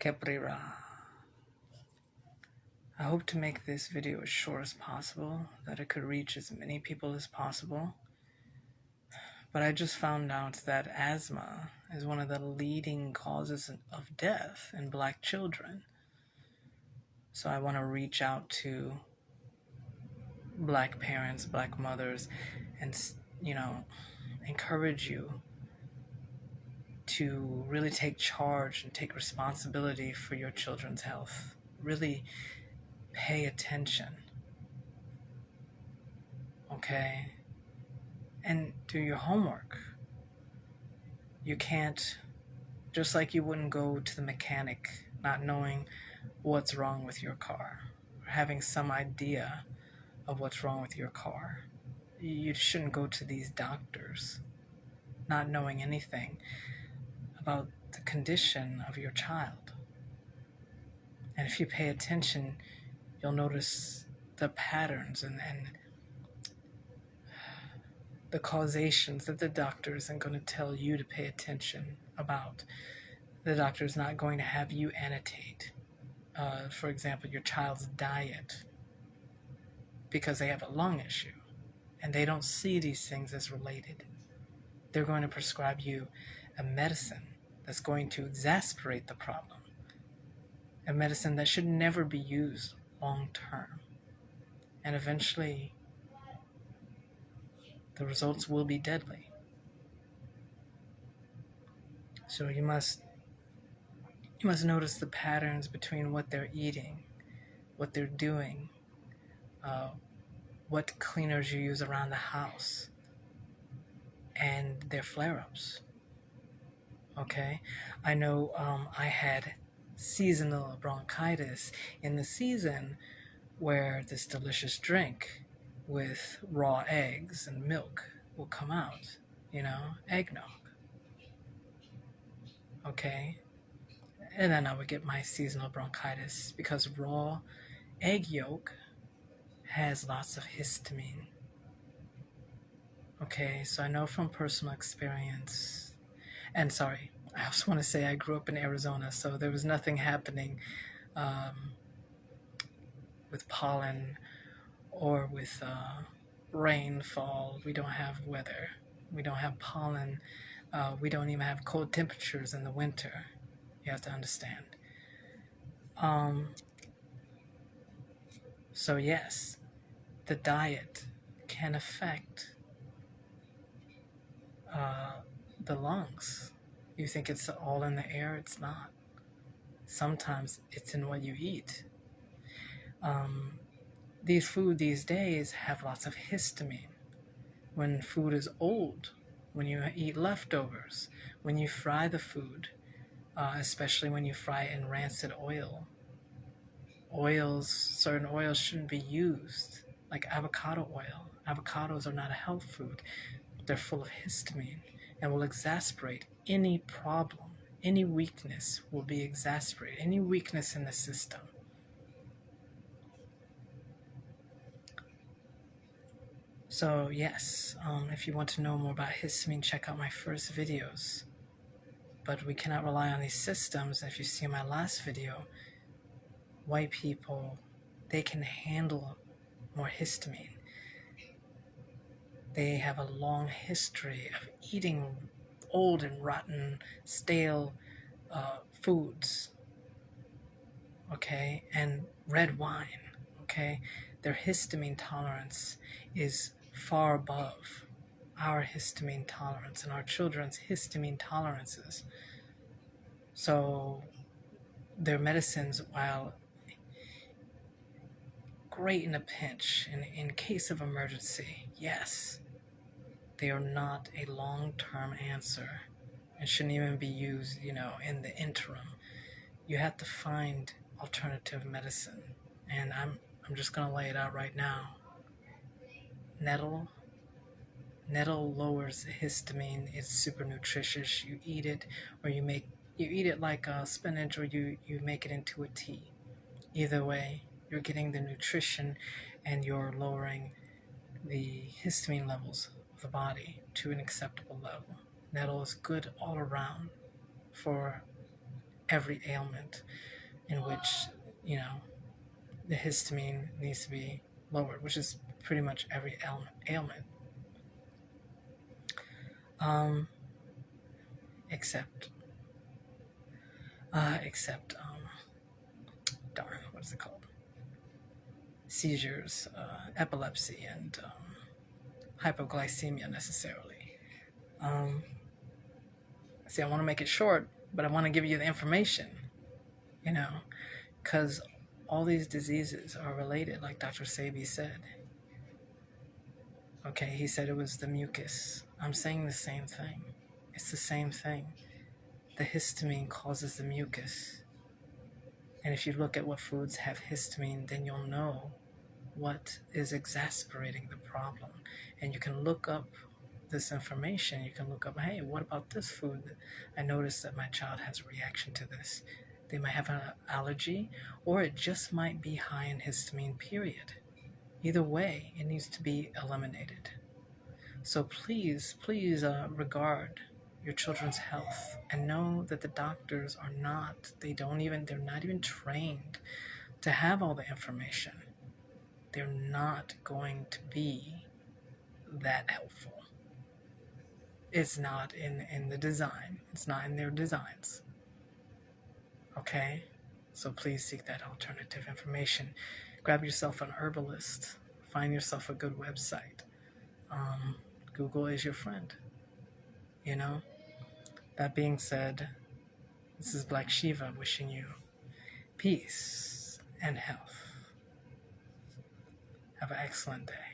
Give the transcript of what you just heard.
Keprira. I hope to make this video as short as possible, that it could reach as many people as possible. But I just found out that asthma is one of the leading causes of death in Black children. So I want to reach out to Black parents, Black mothers, and, encourage you to really take charge and take responsibility for your children's health. Really pay attention, okay? And do your homework. You can't, just like you wouldn't go to the mechanic not knowing what's wrong with your car, or having some idea of what's wrong with your car. You shouldn't go to these doctors not knowing anything about the condition of your child. And if you pay attention, you'll notice the patterns and the causations that the doctor isn't going to tell you to pay attention about. The doctor is not going to have you annotate, for example, your child's diet, because they have a lung issue and they don't see these things as related. They're going to prescribe you a medicine that's going to exacerbate the problem, a medicine that should never be used long term. And eventually, the results will be deadly. So you must notice the patterns between what they're eating, what they're doing, what cleaners you use around the house, and their flare-ups. Okay? I know I had seasonal bronchitis in the season where this delicious drink with raw eggs and milk will come out, eggnog. Okay? And then I would get my seasonal bronchitis because raw egg yolk has lots of histamine. Okay, so I know from personal experience. And sorry, I also want to say I grew up in Arizona, so there was nothing happening with pollen or with rainfall. We don't have weather. We don't have pollen. We don't even have cold temperatures in the winter. You have to understand. So yes, the diet can affect the lungs. You think it's all in the air? It's not. Sometimes it's in what you eat. These food these days have lots of histamine. When food is old, when you eat leftovers, when you fry the food, especially when you fry it in rancid oil. Certain oils shouldn't be used, like avocado oil. Avocados are not a health food. They're full of histamine and will exacerbate any problem. Any weakness will be exacerbated. Any weakness in the system. So yes, if you want to know more about histamine, check out my first videos. But we cannot rely on these systems. If you see my last video, white people, they can handle more histamine. They have a long history of eating old and rotten, stale foods, okay, and red wine, okay. Their histamine tolerance is far above our histamine tolerance and our children's histamine tolerances. So their medicines, while great in a pinch, in case of emergency, yes, they are not a long-term answer and shouldn't even be used, in the interim. You have to find alternative medicine, and I'm just going to lay it out right now. Nettle lowers histamine. It's super nutritious. You eat it, or you eat it like spinach, or you make it into a tea. Either way, you're getting the nutrition and you're lowering the histamine levels of the body to an acceptable level. Nettle is good all around for every ailment in which, you know, the histamine needs to be lowered, which is pretty much every ailment. Um, except, darn, what is it called? Seizures, epilepsy, and hypoglycemia necessarily. See, I want to make it short, but I want to give you the information, you know, because all these diseases are related, like Dr. Sebi said. Okay, he said it was the mucus. I'm saying the same thing. It's the same thing. The histamine causes the mucus. And if you look at what foods have histamine, then you'll know what is exacerbating the problem. And you can look up this information. You can look up, hey, what about this food? I noticed that my child has a reaction to this. They might have an allergy, or it just might be high in histamine, period. Either way, it needs to be eliminated. So please, regard your children's health and know that the doctors are not, they're not even trained to have all the information. They're not going to be that helpful. It's not in the design. It's not in their designs. Okay? So please seek that alternative information. Grab yourself an herbalist. Find yourself a good website. Google is your friend. You know? That being said, this is Black Shiva wishing you peace and health. Have an excellent day.